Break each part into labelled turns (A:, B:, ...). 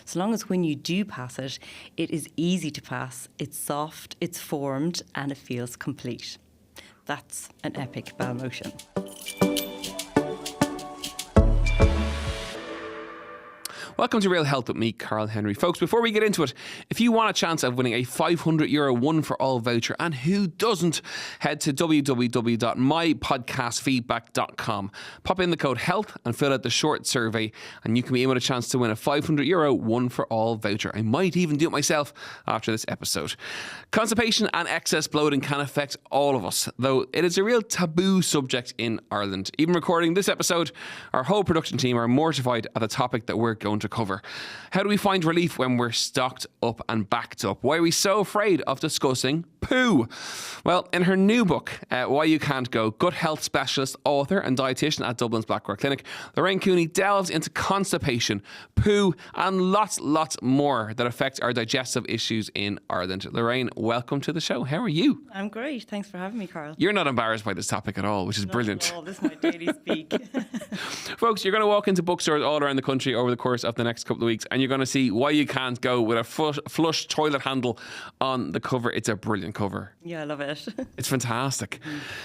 A: As long as when you do pass it, it is easy to pass, it's soft, it's formed, and it feels complete. That's an epic bowel motion.
B: Welcome to Real Health with me, Karl Henry. Folks, before we get into it, if you want a chance of winning a €500 one for all voucher, and who doesn't, head to www.mypodcastfeedback.com. Pop in the code HEALTH and fill out the short survey, and you can be in with a chance to win a €500 one for all voucher. I might even do it myself after this episode. Constipation and excess bloating can affect all of us, though it is a real taboo subject in Ireland. Even recording this episode, our whole production team are mortified at the topic that we're going to cover. How do we find relief when we're stocked up and backed up? Why are we so afraid of discussing poo? Well, in her new book, Why You Can't Go, gut health specialist, author and dietitian at Dublin's Blackrock Clinic, Lorraine Cooney delves into constipation, poo and lots more that affect our digestive issues in Ireland. Lorraine, welcome to the show. How are you?
A: I'm great. Thanks for having me, Karl.
B: You're not embarrassed by this topic at all, which is brilliant.
A: Not at all. This is my daily speak.
B: Folks, you're going to walk into bookstores all around the country over the course of the next couple of weeks, and you're going to see Why You Can't Go with a flush toilet handle on the cover. It's a brilliant cover.
A: Yeah, I love it.
B: It's fantastic.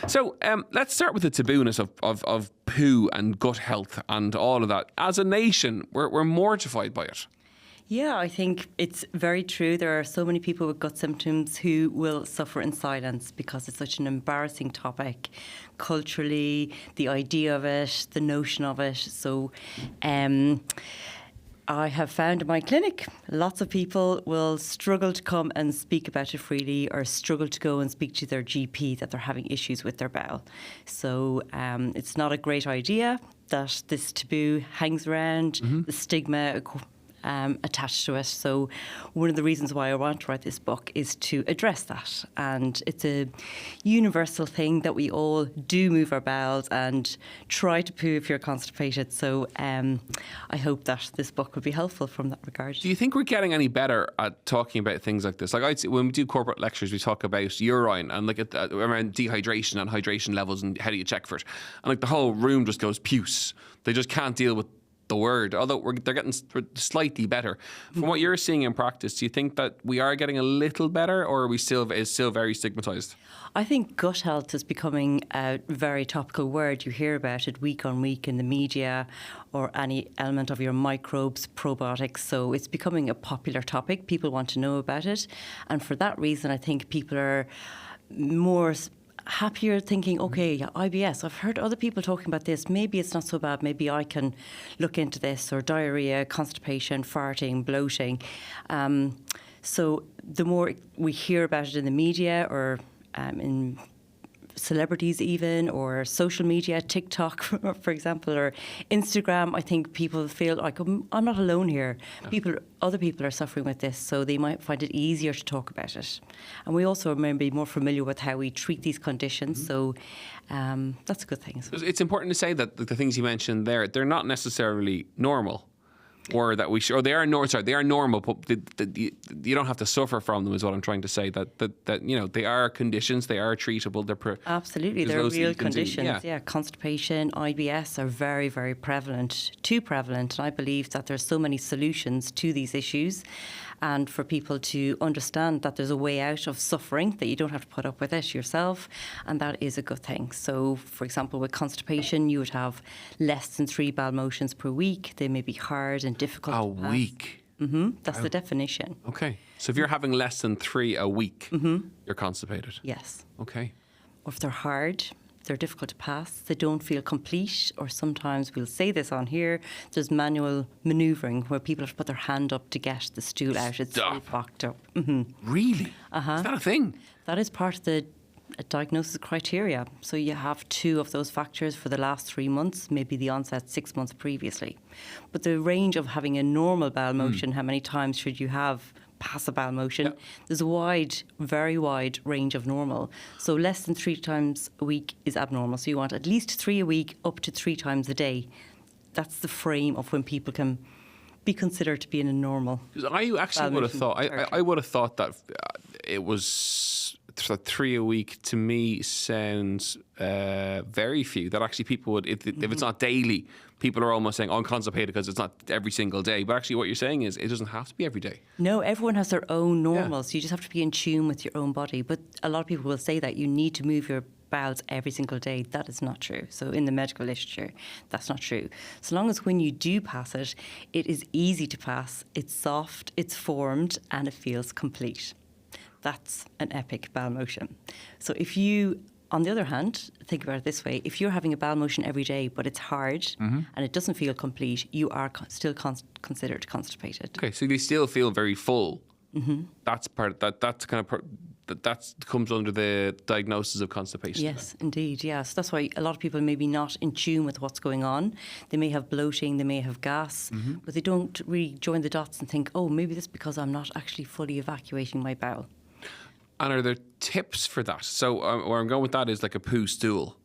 B: So let's start with the tabooness of poo and gut health and all of that. As a nation, we're mortified by it.
A: Yeah, I think it's very true. There are so many people with gut symptoms who will suffer in silence because it's such an embarrassing topic culturally, the idea of it, the notion of it. So I have found in my clinic, lots of people will struggle to come and speak about it freely or struggle to go and speak to their GP that they're having issues with their bowel. So it's not a great idea that this taboo hangs around, the stigma attached to it. So one of the reasons why I want to write this book is to address that. And it's a universal thing that we all do move our bowels and try to poo if you're constipated. So I hope that this book will be helpful from that regard.
B: Do you think we're getting any better at talking about things like this? Like I'd say when we do corporate lectures, we talk about urine and like around dehydration and hydration levels and how do you check for it. And like the whole room just goes puce. They just can't deal with the word, although they're getting slightly better. From what you're seeing in practice, do you think that we are getting a little better, or is still very stigmatised?
A: I think gut health is becoming a very topical word. You hear about it week on week in the media, or any element of your microbes, probiotics. So it's becoming a popular topic. People want to know about it. And for that reason, I think people are more happier thinking, okay, IBS, I've heard other people talking about this, maybe it's not so bad, maybe I can look into this, or diarrhea, constipation, farting, bloating. So the more we hear about it in the media or in celebrities even, or social media, TikTok, for example, or Instagram, I think people feel like I'm not alone here. No. Other people are suffering with this, so they might find it easier to talk about it. And we also may be more familiar with how we treat these conditions, so that's a good thing.
B: It's important to say that the things you mentioned there, they're not necessarily normal. Or that they are normal, but you don't have to suffer from them. Is what I'm trying to say. That you know they are conditions, they are treatable.
A: Absolutely, they're real conditions. Yeah, constipation, IBS are very, very prevalent. Too prevalent, and I believe that there's so many solutions to these issues, and for people to understand that there's a way out of suffering, that you don't have to put up with it yourself, and that is a good thing. So, for example, with constipation, you would have less than 3 bowel motions per week. They may be hard and difficult to pass.
B: Week?
A: That's the definition.
B: Okay. So if you're having less than 3 a week, you're constipated?
A: Yes.
B: Okay.
A: Or if they're hard, they're difficult to pass, they don't feel complete, or sometimes we'll say this on here, there's manual manoeuvring where people have to put their hand up to get the stool out. It's locked up.
B: Really? Is that a thing?
A: That is part of the diagnosis criteria. So you have 2 of those factors for the last 3 months, maybe the onset 6 months previously. But the range of having a normal bowel motion, how many times should you have pass a bowel motion? There's a very wide range of normal. So less than 3 times a week is abnormal. So you want at least 3 a week, up to 3 times a day. That's the frame of when people can be considered to be in a normal.
B: I actually would have thought, I would have thought that it was 3 a week. To me sounds very few. That actually people would, if it's not daily, people are almost saying, oh, I'm constipated because it's not every single day. But actually what you're saying is it doesn't have to be every day.
A: No, everyone has their own normals. You just have to be in tune with your own body. But a lot of people will say that you need to move your bowels every single day. That is not true. So in the medical literature, that's not true. So long as when you do pass it, it is easy to pass, it's soft, it's formed, and it feels complete. That's an epic bowel motion. So if you, on the other hand, think about it this way, if you're having a bowel motion every day, but it's hard and it doesn't feel complete, you are still considered constipated.
B: Okay, so they still feel very full. That's part of that's kind of that comes under the diagnosis of constipation.
A: Yes, indeed. Yes, that's why a lot of people may be not in tune with what's going on. They may have bloating, they may have gas, but they don't really join the dots and think, oh, maybe this is because I'm not actually fully evacuating my bowel.
B: And are there tips for that? So where I'm going with that is like a poo stool,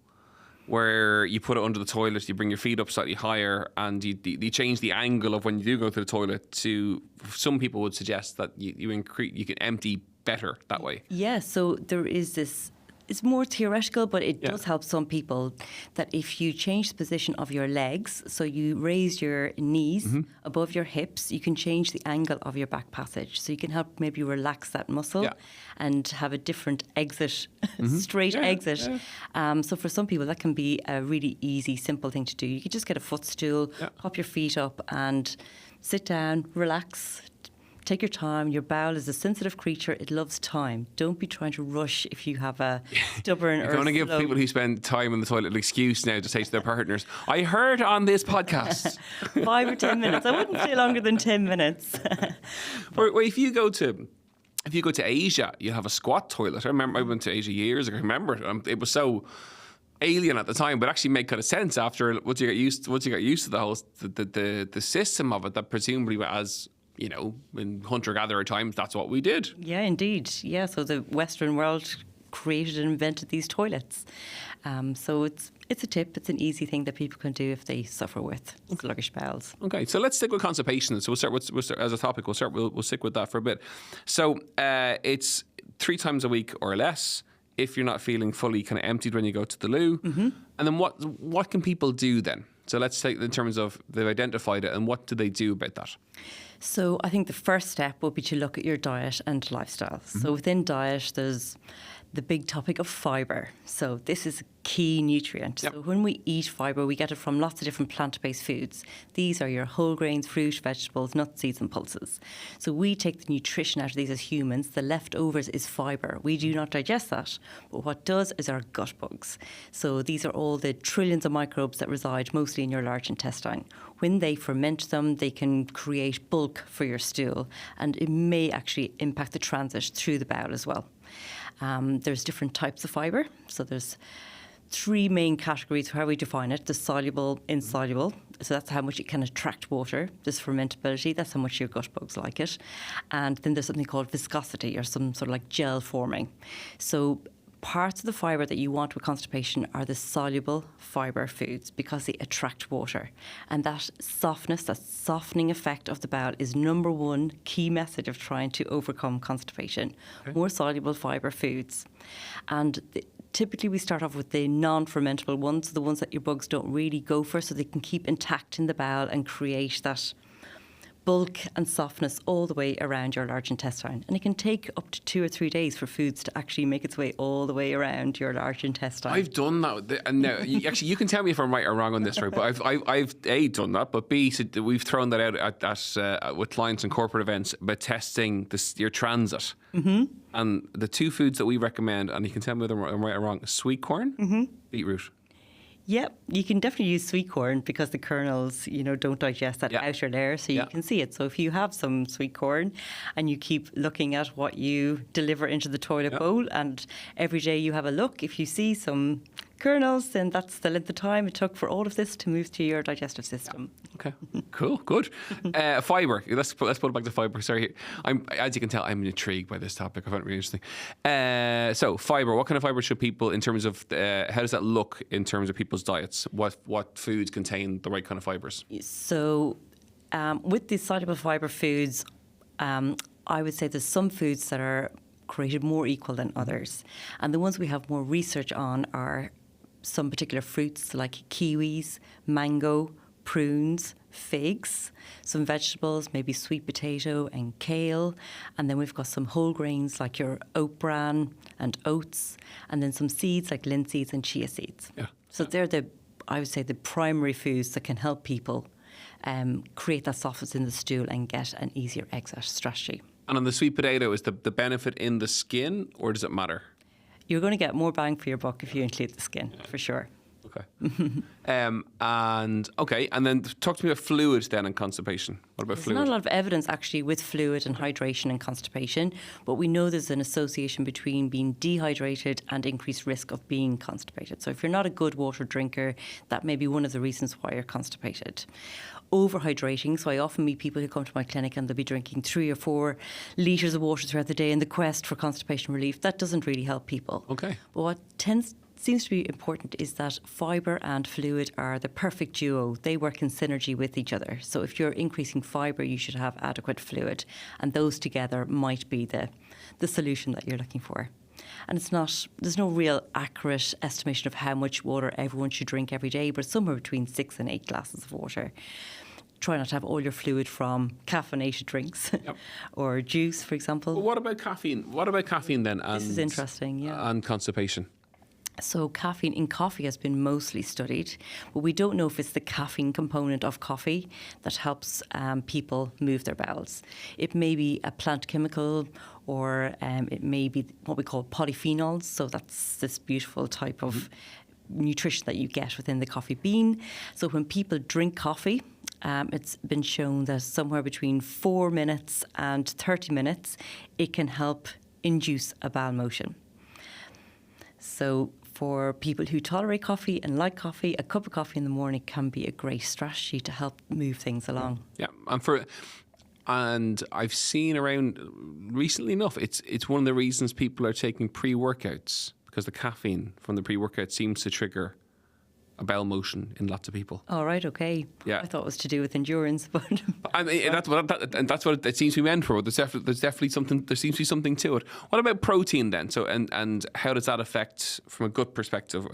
B: where you put it under the toilet, you bring your feet up slightly higher, and you change the angle of when you do go to the toilet. To some people would suggest that you can empty better that way.
A: Yeah, so there is this, it's more theoretical, but it does help some people, that if you change the position of your legs, so you raise your knees above your hips, you can change the angle of your back passage. So you can help maybe relax that muscle and have a different exit, straight exit. So for some people, that can be a really easy, simple thing to do. You could just get a footstool, pop your feet up and sit down, relax. Take your time. Your bowel is a sensitive creature. It loves time. Don't be trying to rush if you have a stubborn
B: You're going to give people who spend time in the toilet an excuse now to say to their partners, I heard on this podcast.
A: 5 or 10 minutes. I wouldn't say longer than 10 minutes.
B: Well, if you go to Asia, you have a squat toilet. I remember I went to Asia years ago. I remember it. It was so alien at the time, but actually made kind of sense after once you got used to the whole the system of it. That presumably, as you know, in hunter-gatherer times, that's what we did.
A: Yeah, indeed. Yeah, so the Western world created and invented these toilets. So it's a tip. It's an easy thing that people can do if they suffer with sluggish bowels. Okay,
B: so let's stick with constipation. So we'll start as a topic. We'll stick with that for a bit. So it's 3 times a week or less if you're not feeling fully kind of emptied when you go to the loo. And then what can people do then? So let's take in terms of they've identified it, and what do they do about that?
A: So I think the first step would be to look at your diet and lifestyle. So within diet, there's the big topic of fibre. So this is a key nutrient. So when we eat fibre, we get it from lots of different plant-based foods. These are your whole grains, fruit, vegetables, nuts, seeds and pulses. So we take the nutrition out of these as humans. The leftovers is fibre. We do not digest that. But what does is our gut bugs. So these are all the trillions of microbes that reside mostly in your large intestine. When they ferment them, they can create bulk for your stool, and it may actually impact the transit through the bowel as well. There's different types of fibre. So there's 3 main categories for how we define it. The soluble, insoluble. So that's how much it can attract water. There's fermentability. That's how much your gut bugs like it. And then there's something called viscosity, or some sort of like gel forming. So parts of the fibre that you want with constipation are the soluble fibre foods, because they attract water. And that softness, that softening effect of the bowel is number 1 key method of trying to overcome constipation. More soluble fibre foods. And typically we start off with the non-fermentable ones, the ones that your bugs don't really go for, so they can keep intact in the bowel and create that bulk and softness all the way around your large intestine. And it can take up to 2 or 3 days for foods to actually make its way all the way around your large intestine.
B: I've done that. And now, actually, you can tell me if I'm right or wrong on this, right? But I've A, done that, but B, so we've thrown that out at with clients and corporate events about testing your transit. And the 2 foods that we recommend, and you can tell me whether I'm right or wrong, sweet corn, beetroot.
A: Yep, you can definitely use sweet corn, because the kernels, don't digest that outer layer, so you can see it. So if you have some sweet corn and you keep looking at what you deliver into the toilet bowl, and every day you have a look, if you see some kernels, then that's the length of time it took for all of this to move through your digestive system.
B: Okay, cool, good. Fibre. Let's put it back to fibre. Sorry, as you can tell, I'm intrigued by this topic. I find it really interesting. So fibre. What kind of fibre should people, in terms of how does that look in terms of people's diets? What foods contain the right kind of fibres?
A: So with these soluble fibre foods, I would say there's some foods that are created more equal than others, and the ones we have more research on are some particular fruits like kiwis, mango, prunes, figs, some vegetables, maybe sweet potato and kale, and then we've got some whole grains like your oat bran and oats, and then some seeds like linseeds and chia seeds.
B: Yeah.
A: So they're I would say, the primary foods that can help people create that softness in the stool and get an easier exit strategy.
B: And on the sweet potato, is the benefit in the skin, or does it matter?
A: You're going to get more bang for your buck if you include the skin, for sure.
B: Okay. And then talk to me about fluid then and constipation. What about
A: There's
B: fluid?
A: not a lot of evidence actually with fluid and hydration and constipation, but we know there's an association between being dehydrated and increased risk of being constipated. So if you're not a good water drinker, that may be one of the reasons why you're constipated. Overhydrating, so I often meet people who come to my clinic and they'll be drinking 3 or 4 litres of water throughout the day in the quest for constipation relief. That doesn't really help people.
B: Okay.
A: But what seems to be important is that fibre and fluid are the perfect duo. They work in synergy with each other. So if you're increasing fibre, you should have adequate fluid. And those together might be the solution that you're looking for. And there's no real accurate estimation of how much water everyone should drink every day, but somewhere between 6 and 8 glasses of water. Try not to have all your fluid from caffeinated drinks or juice, for example.
B: Well, what about caffeine? What about caffeine then?
A: This is interesting, yeah.
B: And constipation.
A: So caffeine in coffee has been mostly studied, but we don't know if it's the caffeine component of coffee that helps people move their bowels. It may be a plant chemical, or it may be what we call polyphenols. So that's this beautiful type of nutrition that you get within the coffee bean. So when people drink coffee, it's been shown that somewhere between 4 minutes and 30 minutes, it can help induce a bowel motion. So for people who tolerate coffee and like coffee, a cup of coffee in the morning can be a great strategy to help move things along.
B: Yeah, and I've seen around recently enough, it's one of the reasons people are taking pre-workouts, because the caffeine from the pre-workout seems to trigger a bowel motion in lots of people.
A: All right, okay.
B: Yeah.
A: I thought it was to do with endurance, but
B: I mean, that's what it seems to be meant for. There's definitely something. There seems to be something to it. What about protein then? So and how does that affect from a gut perspective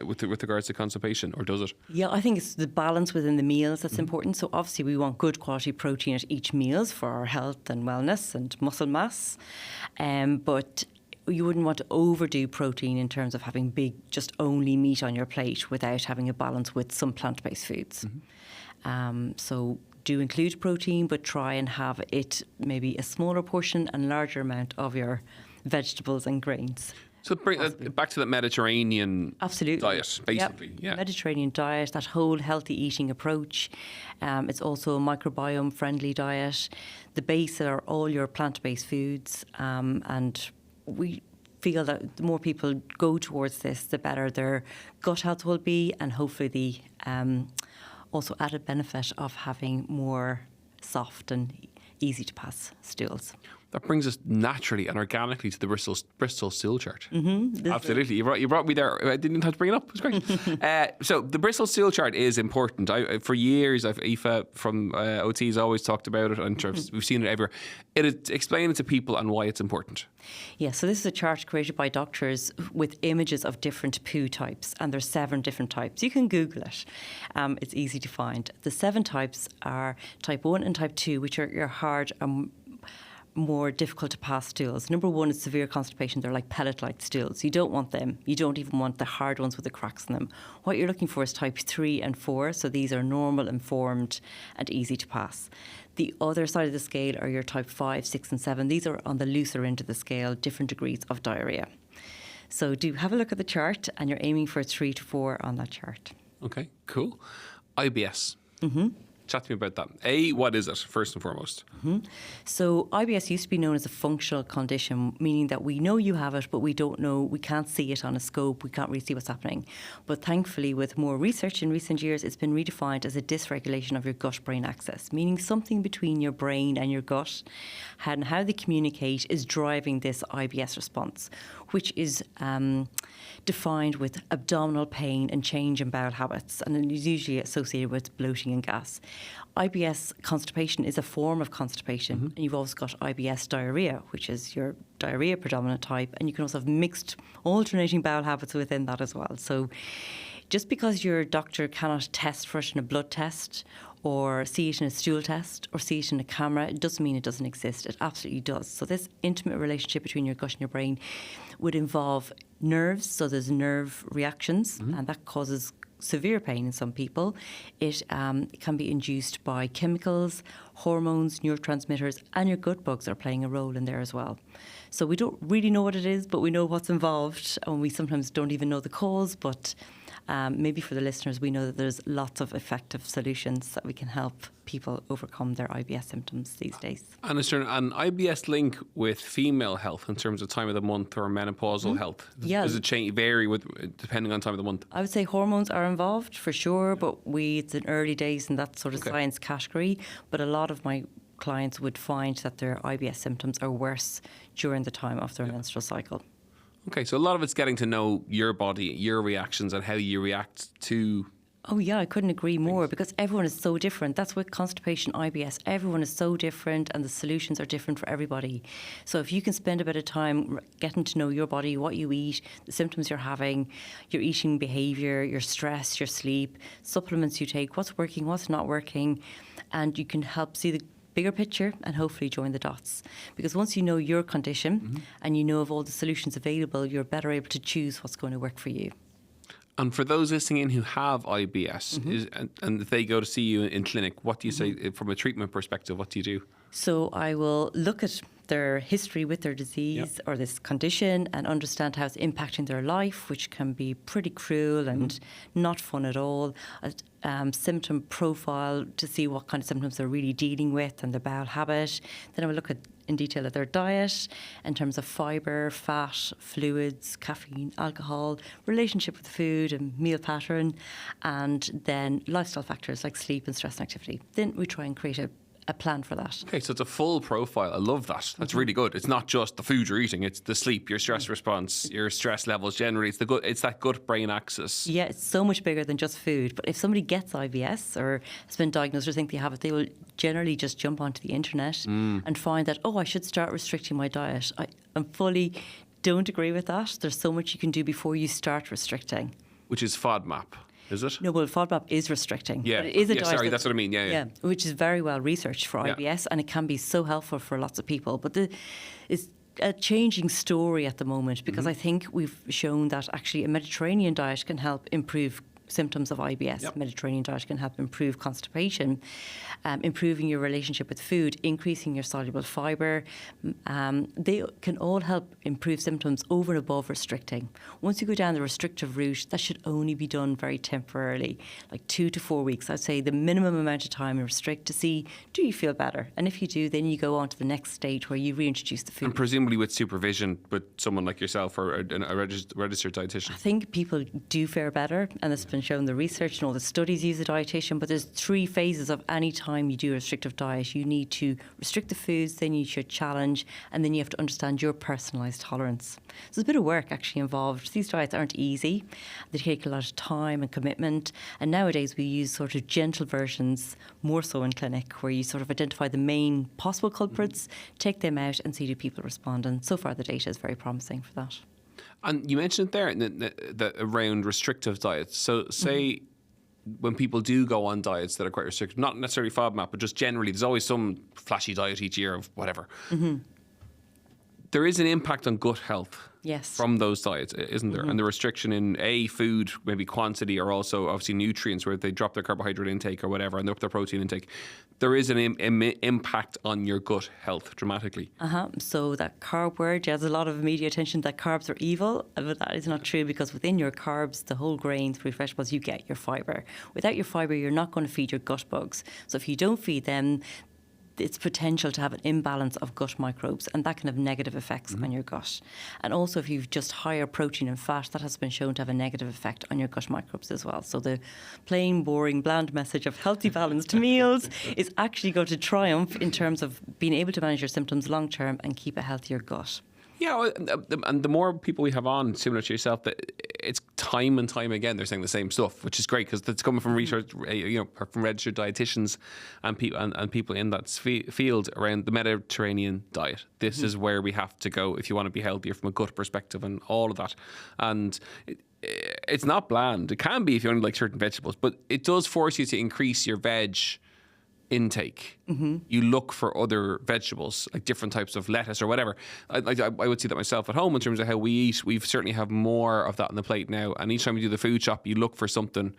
B: with regards to constipation, or does it?
A: Yeah, I think it's the balance within the meals that's important. So obviously we want good quality protein at each meals for our health and wellness and muscle mass, but you wouldn't want to overdo protein in terms of having big, just only meat on your plate without having a balance with some plant-based foods. So do include protein, but try and have it maybe a smaller portion and larger amount of your vegetables and grains.
B: So bring back to that Mediterranean diet, basically.
A: Yep.
B: Yeah.
A: Mediterranean diet, that whole healthy eating approach. It's also a microbiome-friendly diet. The base are all your plant-based foods, and we feel that the more people go towards this, the better their gut health will be, and hopefully the also added benefit of having more soft and easy to pass stools.
B: That brings us naturally and organically to the Bristol stool chart. Absolutely. You brought me there. I didn't have to bring it up. It was great. So the Bristol stool chart is important. For years, Aoife from OT has always talked about it, and we've seen it everywhere. Explain it to people and why it's important.
A: Yeah, so this is a chart created by doctors with images of different poo types, and there's 7 different types. You can Google it. It's easy to find. The 7 types are type 1 and type 2, which are your hard more difficult to pass stools. Number 1 is severe constipation. They're like pellet-like stools. You don't want them. You don't even want the hard ones with the cracks in them. What you're looking for is type 3 and 4. So these are normal, informed, and easy to pass. The other side of the scale are your type 5, 6, and 7. These are on the looser end of the scale, different degrees of diarrhea. So do have a look at the chart, and you're aiming for 3 to 4 on that chart.
B: Okay, cool. IBS. Chat to me about that. What is it, first and foremost?
A: So IBS used to be known as a functional condition, meaning that we know you have it, but we don't know, we can't see it on a scope, we can't really see what's happening. But thankfully, with more research in recent years, it's been redefined as a dysregulation of your gut-brain axis, meaning something between your brain and your gut, and how they communicate is driving this IBS response, which is defined with abdominal pain and change in bowel habits, and it is usually associated with bloating and gas. IBS constipation is a form of constipation, and you've also got IBS diarrhea, which is your diarrhea predominant type, and you can also have mixed alternating bowel habits within that as well. So Just because your doctor cannot test for it in a blood test or see it in a stool test or see it in a camera, it doesn't mean it doesn't exist. It absolutely does. So this intimate relationship between your gut and your brain would involve nerves. So there's nerve reactions, and that causes severe pain in some people. It can be induced by chemicals, hormones, neurotransmitters, and your gut bugs are playing a role in there as well. So we don't really know what it is, but we know what's involved, and we sometimes don't even know the cause, but maybe for the listeners, we know that there's lots of effective solutions that we can help people overcome their IBS symptoms these days.
B: And is there an IBS link with female health in terms of time of the month or menopausal health?
A: Yeah.
B: Does it vary depending on time of the month?
A: I would say hormones are involved for sure, but it's in early days in that sort of science category. But a lot of my clients would find that their IBS symptoms are worse during the time of their menstrual cycle.
B: Okay, so a lot of it's getting to know your body, your reactions, and how you react to.
A: Oh yeah, I couldn't agree more, because everyone is so different. That's with constipation, IBS. Everyone is so different, and the solutions are different for everybody. So if you can spend a bit of time getting to know your body, what you eat, the symptoms you're having, your eating behaviour, your stress, your sleep, supplements you take, what's working, what's not working, and you can help see the bigger picture and hopefully join the dots. Because once you know your condition and you know of all the solutions available, you're better able to choose what's going to work for you.
B: And for those listening in who have IBS, and if they go to see you in clinic, what do you say from a treatment perspective? What do you do?
A: So I will look at their history with their disease or this condition and understand how it's impacting their life, which can be pretty cruel and not fun at all. A symptom profile to see what kind of symptoms they're really dealing with and their bowel habit. Then I will look at in detail at their diet in terms of fibre, fat, fluids, caffeine, alcohol, relationship with food and meal pattern, and then lifestyle factors like sleep and stress and activity. Then we try and create a plan for that.
B: Okay, so it's a full profile. I love that. That's really good. It's not just the food you're eating, it's the sleep, your stress response, your stress levels generally. It's that gut-brain axis.
A: Yeah, it's so much bigger than just food. But if somebody gets IBS or has been diagnosed or think they have it, they will generally just jump onto the internet and find that, I should start restricting my diet. I fully don't agree with that. There's so much you can do before you start restricting.
B: Which is FODMAP. Is it?
A: No, well, FODMAP is restricting.
B: Yeah,
A: but it is a diet
B: that's what I mean. Yeah.
A: Which is very well researched for IBS, and it can be so helpful for lots of people. But it's a changing story at the moment, because I think we've shown that actually a Mediterranean diet can help improve symptoms of IBS. Mediterranean diet can help improve constipation, improving your relationship with food, increasing your soluble fibre. They can all help improve symptoms over and above restricting. Once you go down the restrictive route, that should only be done very temporarily, like 2 to 4 weeks. I'd say the minimum amount of time you restrict to see, do you feel better? And if you do, then you go on to the next stage where you reintroduce the food.
B: And presumably with supervision with someone like yourself or a registered dietitian.
A: I think people do fare better, and it's been shown, the research and all the studies use a dietitian, but there's 3 phases of any time you do a restrictive diet. You need to restrict the foods, then you should challenge, and then you have to understand your personalised tolerance. So there's a bit of work actually involved. These diets aren't easy. They take a lot of time and commitment, and nowadays we use sort of gentle versions, more so in clinic, where you sort of identify the main possible culprits, take them out and see do people respond, and so far the data is very promising for that.
B: And you mentioned there that around restrictive diets. So say when people do go on diets that are quite restrictive, not necessarily FODMAP, but just generally, there's always some flashy diet each year of whatever. There is an impact on gut health from those diets, isn't there? And the restriction in food, maybe quantity, or also obviously nutrients, where they drop their carbohydrate intake or whatever and up their protein intake. There is an impact on your gut health dramatically.
A: So that carb word, there's a lot of media attention that carbs are evil, but that is not true, because within your carbs, the whole grains, fruit, vegetables, you get your fibre. Without your fibre, you're not going to feed your gut bugs. So if you don't feed them, it's potential to have an imbalance of gut microbes, and that can have negative effects on your gut. And also if you've just higher protein and fat, that has been shown to have a negative effect on your gut microbes as well. So the plain, boring, bland message of healthy, balanced meals is actually going to triumph in terms of being able to manage your symptoms long term and keep a healthier gut.
B: Yeah, and the more people we have on, similar to yourself, that it's time and time again they're saying the same stuff, which is great, because it's coming from research, from registered dietitians and people in that field around the Mediterranean diet. This is where we have to go if you want to be healthier from a gut perspective and all of that. And it's not bland. It can be if you only like certain vegetables, but it does force you to increase your veg intake. You look for other vegetables, like different types of lettuce or whatever. I would see that myself at home in terms of how we eat. We certainly have more of that on the plate now. And each time we do the food shop, you look for something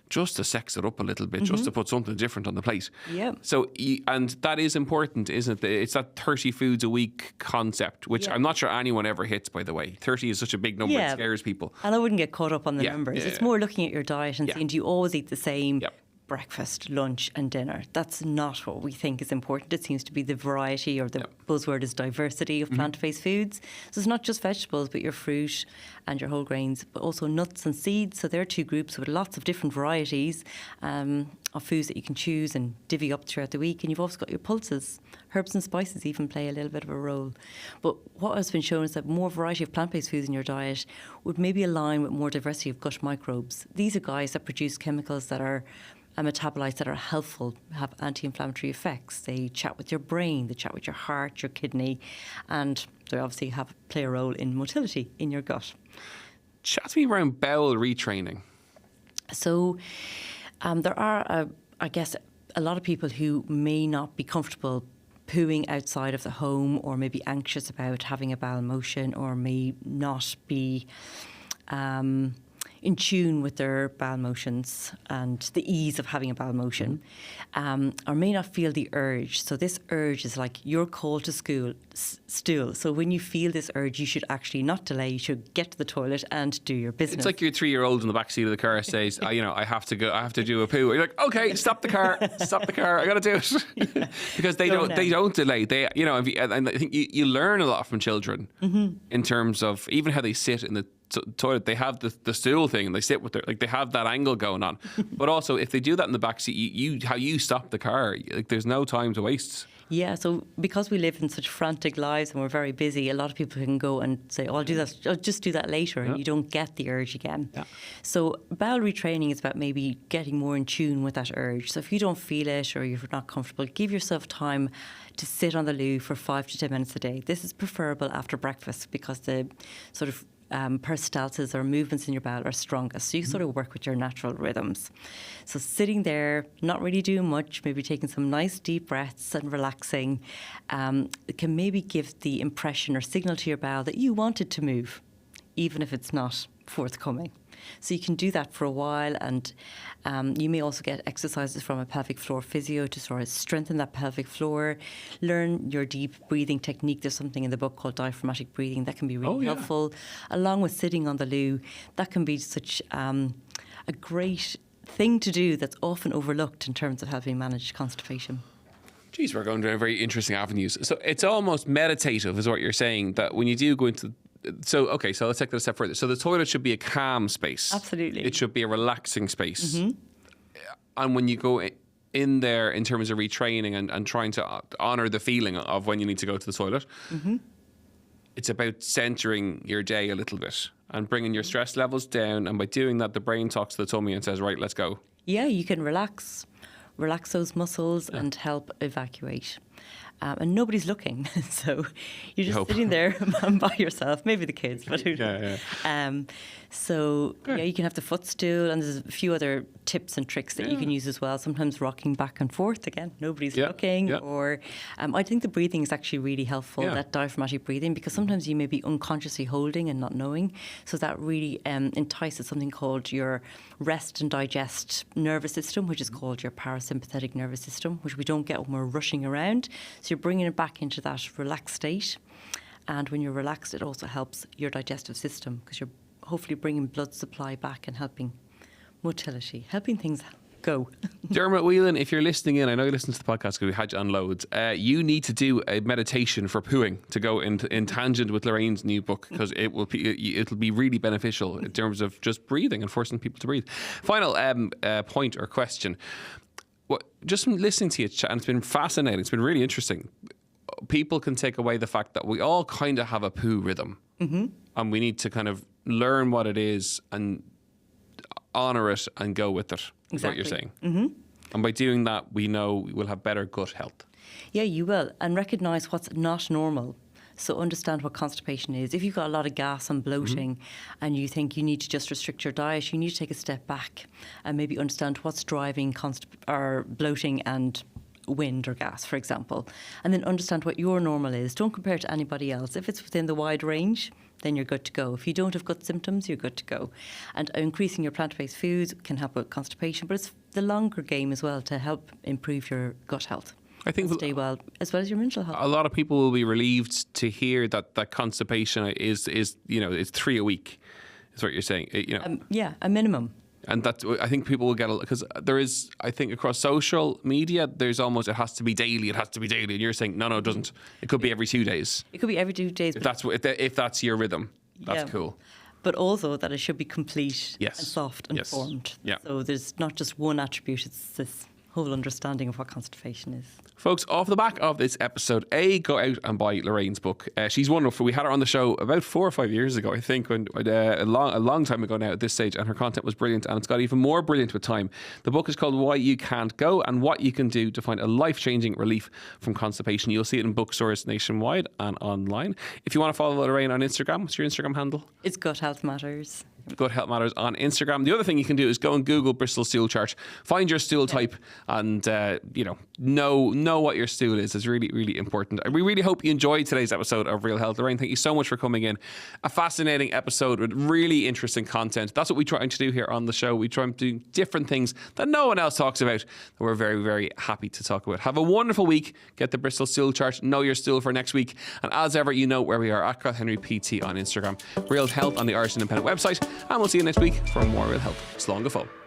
B: just to sex it up a little bit, just to put something different on the plate.
A: Yeah.
B: So, and that is important, isn't it? It's that 30 foods a week concept, which I'm not sure anyone ever hits, by the way. 30 is such a big number, it scares people.
A: And I wouldn't get caught up on the numbers. It's more looking at your diet and seeing, do you always eat the same breakfast, lunch and dinner? That's not what we think is important. It seems to be the variety, or the buzzword is diversity, of plant-based foods. So it's not just vegetables, but your fruit and your whole grains, but also nuts and seeds. So there are two groups with lots of different varieties of foods that you can choose and divvy up throughout the week. And you've also got your pulses. Herbs and spices even play a little bit of a role. But what has been shown is that more variety of plant-based foods in your diet would maybe align with more diversity of gut microbes. These are guys that produce chemicals that are metabolites that are helpful, have anti-inflammatory effects. They chat with your brain, they chat with your heart, your kidney, and they obviously play a role in motility in your gut.
B: Chat to me around bowel retraining.
A: So there are, I guess, a lot of people who may not be comfortable pooing outside of the home, or maybe anxious about having a bowel motion, or may not be in tune with their bowel motions and the ease of having a bowel motion, or may not feel the urge. So this urge is like your call to stool. So when you feel this urge, you should actually not delay. You should get to the toilet and do your business.
B: It's like your 3-year-old in the backseat of the car says, I have to go, I have to do a poo. You're like, okay, stop the car, I got to do it. Because they don't delay. They, and I think you learn a lot from children in terms of even how they sit in the toilet. They have the stool thing, and they sit with they have that angle going on. But also, if they do that in the backseat, how you stop the car, there's no time to waste.
A: Yeah, so because we live in such frantic lives and we're very busy, a lot of people can go and say, I'll just do that later, and you don't get the urge again. Yeah. So bowel retraining is about maybe getting more in tune with that urge. So if you don't feel it, or you're not comfortable, give yourself time to sit on the loo for 5 to 10 minutes a day. This is preferable after breakfast, because the sort of peristalsis, or movements in your bowel, are strongest. So you sort of work with your natural rhythms. So sitting there, not really doing much, maybe taking some nice deep breaths and relaxing, it can maybe give the impression or signal to your bowel that you want it to move, even if it's not forthcoming. So you can do that for a while, and you may also get exercises from a pelvic floor physio to sort of strengthen that pelvic floor. Learn your deep breathing technique. There's something in the book called diaphragmatic breathing that can be really helpful, along with sitting on the loo. That can be such a great thing to do that's often overlooked in terms of helping manage constipation.
B: Geez, we're going down very interesting avenues. So it's almost meditative, is what you're saying, that when you do go into... So let's take that a step further. So the toilet should be a calm space.
A: Absolutely.
B: It should be a relaxing space. And when you go in there in terms of retraining and trying to honour the feeling of when you need to go to the toilet, it's about centering your day a little bit and bringing your stress levels down. And by doing that, the brain talks to the tummy and says, right, let's go. Yeah,
A: you can relax those muscles and help evacuate. And nobody's looking, so you're just sitting there by yourself. Maybe the kids, but who knows? You can have the footstool, and there's a few other tips and tricks that you can use as well. Sometimes rocking back and forth, again, nobody's looking. Or I think the breathing is actually really helpful, that diaphragmatic breathing, because sometimes you may be unconsciously holding and not knowing. So that really entices something called your rest and digest nervous system, which is called your parasympathetic nervous system, which we don't get when we're rushing around. So you're bringing it back into that relaxed state. And when you're relaxed, it also helps your digestive system, because you're hopefully bringing blood supply back and helping motility, helping things go.
B: Dermot Whelan, if you're listening in, I know you listen to the podcast because we had you on loads. You need to do a meditation for pooing to go in tangent with Lorraine's new book, because it'll be really beneficial in terms of just breathing and forcing people to breathe. Final point or question. Just from listening to you chat, and it's been fascinating, it's been really interesting. People can take away the fact that we all kind of have a poo rhythm, and we need to kind of learn what it is and honour it and go with it, is what you're saying. And by doing that, we know we will have better gut health.
A: Yeah, you will. And recognise what's not normal. So understand what constipation is. If you've got a lot of gas and bloating and you think you need to just restrict your diet, you need to take a step back and maybe understand what's driving or bloating and wind or gas, for example, and then understand what your normal is. Don't compare it to anybody else. If it's within the wide range, then you're good to go. If you don't have gut symptoms, you're good to go. And increasing your plant-based foods can help with constipation, but it's the longer game as well to help improve your gut health.
B: I think
A: Stay well, as well as your mental health.
B: a lot of people will be relieved to hear that constipation is it's 3 a week. Is what you're saying.
A: Yeah, a minimum.
B: And that, I think people will get a, because there is, I think across social media, there's almost, it has to be daily. And you're saying, no, it doesn't. It could be every 2 days.
A: It could be every 2 days.
B: If that's your rhythm, that's cool.
A: But also that it should be complete
B: Yes.
A: and soft and
B: Yes.
A: formed.
B: Yeah.
A: So there's not just one attribute, it's this whole understanding of what constipation is.
B: Folks, off the back of this episode, go out and buy Lorraine's book. She's wonderful. We had her on the show about 4 or 5 years ago, I think, when a long time ago now at this stage, and her content was brilliant, and it's got even more brilliant with time. The book is called Why You Can't Go and What You Can Do to Find a Life-Changing Relief from Constipation. You'll see it in bookstores nationwide and online. If you want to follow Lorraine on Instagram, what's your Instagram handle?
A: It's Gut Health Matters.
B: Gut Health Matters on Instagram. The other thing you can do is go and Google Bristol stool chart, find your stool type, and know what your stool is. It's really, really important. We really hope you enjoyed today's episode of Real Health. Lorraine, thank you so much for coming in. A fascinating episode with really interesting content. That's what we try to do here on the show. We try to do different things that no one else talks about, that we're very, very happy to talk about. Have a wonderful week. Get the Bristol stool chart. Know your stool for next week. And as ever, you know where we are at Karl Henry PT on Instagram. Real Health on the Irish Independent website. And we'll see you next week for more Real Health. Slán go fóill.